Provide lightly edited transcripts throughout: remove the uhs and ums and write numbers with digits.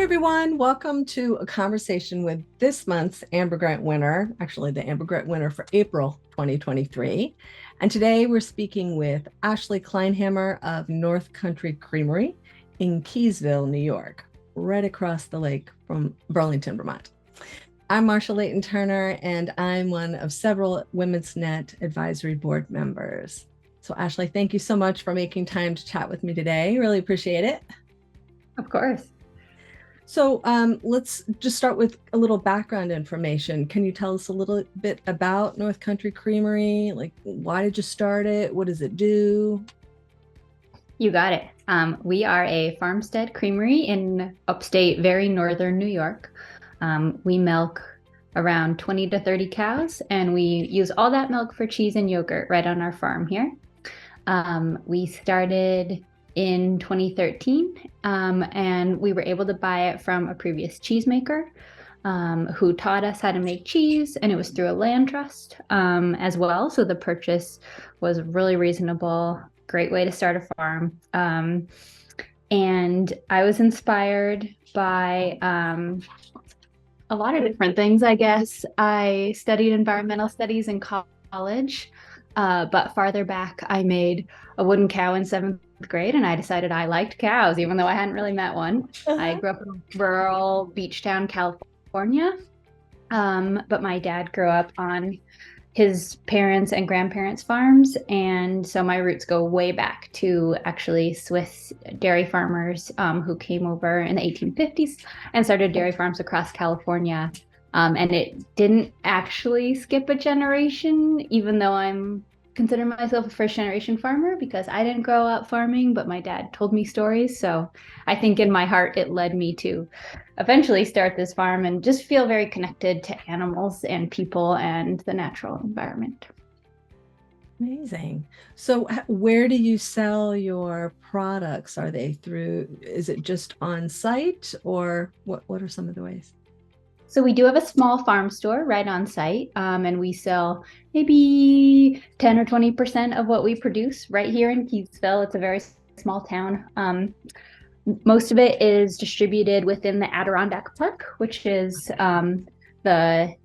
everyone. Welcome to a conversation with this month's Amber Grant winner, actually the Amber Grant winner for April 2023. And today we're speaking with Ashlee Kleinhammer of North Country Creamery in Keysville, New York, right across the lake from Burlington, Vermont. I'm Marsha Layton Turner, and I'm one of several Women's Net Advisory Board members. So Ashlee, thank you so much for making time to chat with me today. Really appreciate it. Of course. So let's just start with a little background information. Can you tell us a little bit about North Country Creamery? Like, why did you start it? What does it do? You got it. We are a farmstead creamery in upstate, very northern New York. We milk around 20 to 30 cows, and we use all that milk for cheese and yogurt right on our farm here. We started in 2013, and we were able to buy it from a previous cheesemaker who taught us how to make cheese, and it was through a land trust as well. So the purchase was really reasonable, great way to start a farm. And I was inspired by a lot of different things, I guess. I studied environmental studies in college, but farther back, I made a wooden cow in seventh grade, and I decided I liked cows, even though I hadn't really met one. I grew up in a rural beach town, California, but my dad grew up on his parents' and grandparents' farms, and so my roots go way back to actually Swiss dairy farmers who came over in the 1850s and started dairy farms across California. And it didn't actually skip a generation, even though I'm consider myself a first generation farmer because I didn't grow up farming, but my dad told me stories. So I think in my heart, it led me to eventually start this farm and just feel very connected to animals and people and the natural environment. Amazing. So where do you sell your products? Are they is it just on site, or what are some of the ways? So we do have a small farm store right on site, and we sell maybe 10 or 20% of what we produce right here in Keysville. It's a very small town. Most of it is distributed within the Adirondack Park, which is the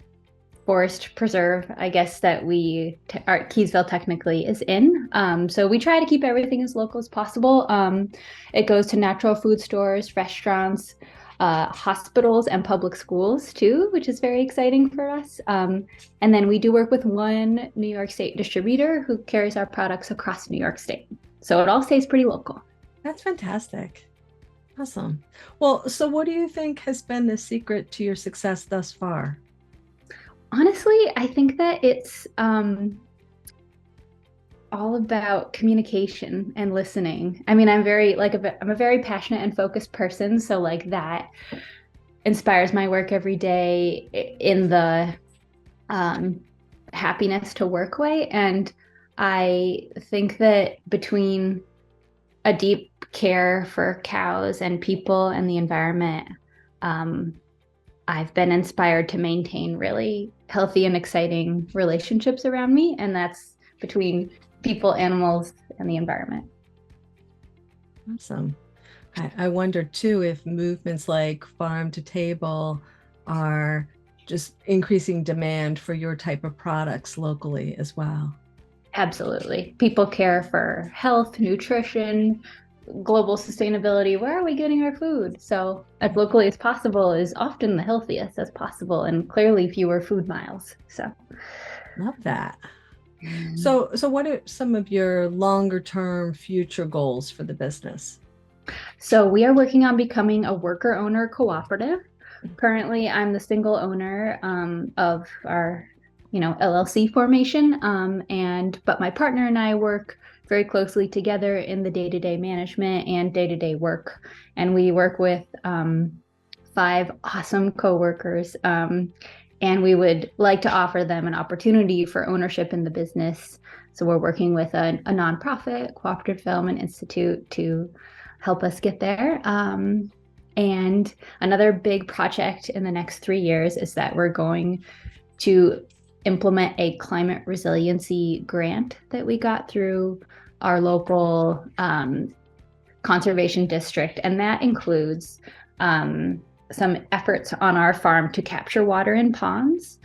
forest preserve, I guess, that our Keysville technically is in. So we try to keep everything as local as possible. It goes to natural food stores, restaurants, hospitals, and public schools too, which is very exciting for us. And then we do work with one New York State distributor who carries our products across New York State. So it all stays pretty local. That's fantastic. Awesome. Well, so what do you think has been the secret to your success thus far? Honestly, I think that it's all about communication and listening. I mean, I'm a very passionate and focused person, so like that inspires my work every day in the happiness to work way. And I think that between a deep care for cows and people and the environment, I've been inspired to maintain really healthy and exciting relationships around me, and that's between people, animals, and the environment. Awesome. I wonder too if movements like farm to table are just increasing demand for your type of products locally as well. Absolutely. People care for health, nutrition, global sustainability. Where are we getting our food? So, as locally as possible is often the healthiest as possible, and clearly fewer food miles. So, Love that. So what are some of your longer term future goals for the business? So we are working on becoming a worker owner cooperative. Currently, I'm the single owner of our, LLC formation, but my partner and I work very closely together in the day-to-day management and day-to-day work, and we work with 5 awesome coworkers. And we would like to offer them an opportunity for ownership in the business. So we're working with a nonprofit, Cooperative Development Institute, to help us get there. And another big project in the next 3 years is that we're going to implement a climate resiliency grant that we got through our local conservation district. And that includes some efforts on our farm to capture water in ponds,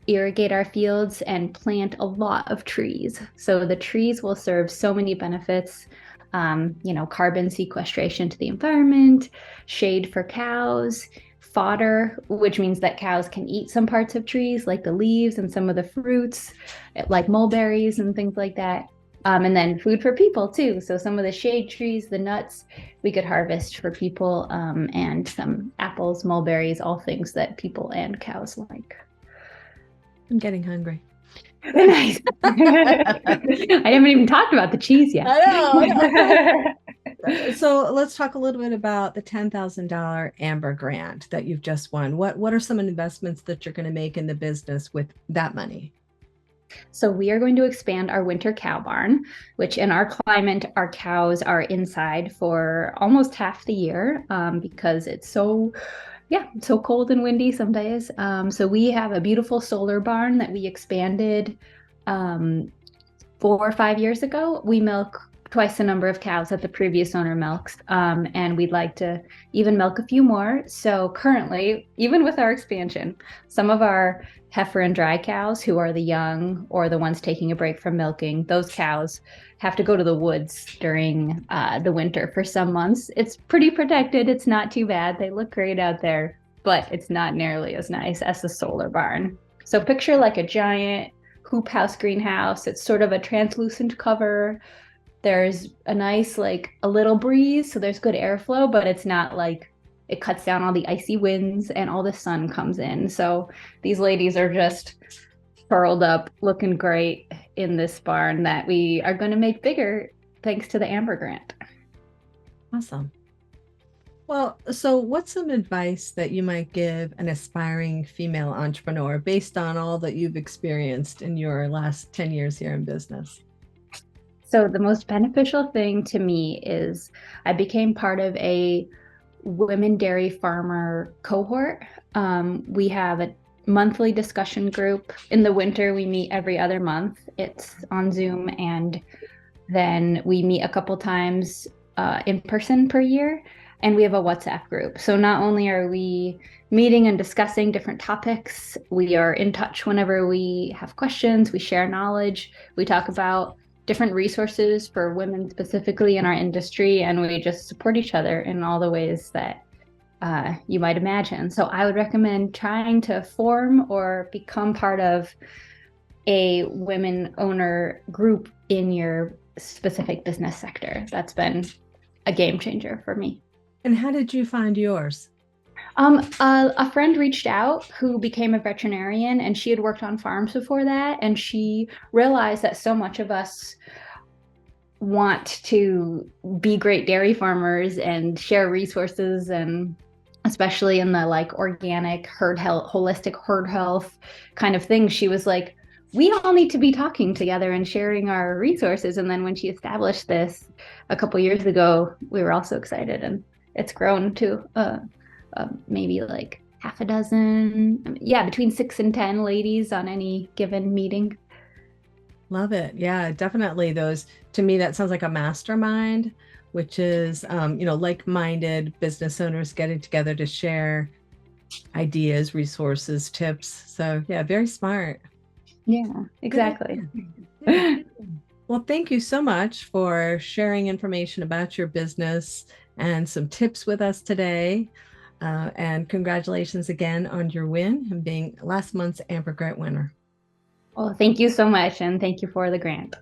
irrigate our fields, and plant a lot of trees. So the trees will serve so many benefits. Carbon sequestration to the environment, shade for cows, fodder, which means that cows can eat some parts of trees, like the leaves and some of the fruits, like mulberries and things like that. And then food for people too. So some of the shade trees, the nuts, we could harvest for people, and some apples, mulberries, all things that people and cows like. I'm getting hungry. Nice. I haven't even talked about the cheese yet. I know. So let's talk a little bit about the $10,000 Amber grant that you've just won. What are some investments that you're going to make in the business with that money? So we are going to expand our winter cow barn, which in our climate, our cows are inside for almost half the year, because it's so cold and windy some days. So we have a beautiful solar barn that we expanded 4 or 5 years ago. We milk twice the number of cows that the previous owner milks, and we'd like to even milk a few more. So currently, even with our expansion, some of our heifer and dry cows, who are the young or the ones taking a break from milking, those cows have to go to the woods during the winter for some months. It's pretty protected. It's not too bad. They look great out there, but it's not nearly as nice as the solar barn. So picture like a giant hoop house greenhouse. It's sort of a translucent cover. There's a nice, like a little breeze, so there's good airflow, but it's not like it cuts down all the icy winds and all the sun comes in. So these ladies are just curled up, looking great in this barn that we are going to make bigger thanks to the Amber Grant. Awesome. Well, so what's some advice that you might give an aspiring female entrepreneur based on all that you've experienced in your last 10 years here in business? So the most beneficial thing to me is I became part of a women dairy farmer cohort. We have a monthly discussion group. In the winter, we meet every other month. It's on Zoom, and then we meet a couple times in person per year, and we have a WhatsApp group. So not only are we meeting and discussing different topics, we are in touch whenever we have questions, we share knowledge, we talk about different resources for women specifically in our industry, and we just support each other in all the ways that you might imagine. So I would recommend trying to form or become part of a women owner group in your specific business sector. That's been a game changer for me. And how did you find yours? A friend reached out who became a veterinarian, and she had worked on farms before that, and she realized that so much of us want to be great dairy farmers and share resources, and especially in the like organic herd health, holistic herd health kind of thing. She was like, we all need to be talking together and sharing our resources. And then when she established this a couple years ago, we were all so excited, and it's grown to maybe like half a dozen, yeah, between 6 and 10 ladies on any given meeting. Love it. Yeah, definitely. Those, to me, that sounds like a mastermind, which is, like-minded business owners getting together to share ideas, resources, tips. So yeah, very smart. Yeah, exactly. Yeah. Well, thank you so much for sharing information about your business and some tips with us today. And congratulations again on your win and being last month's Amber Grant winner. Well, thank you so much, and thank you for the grant.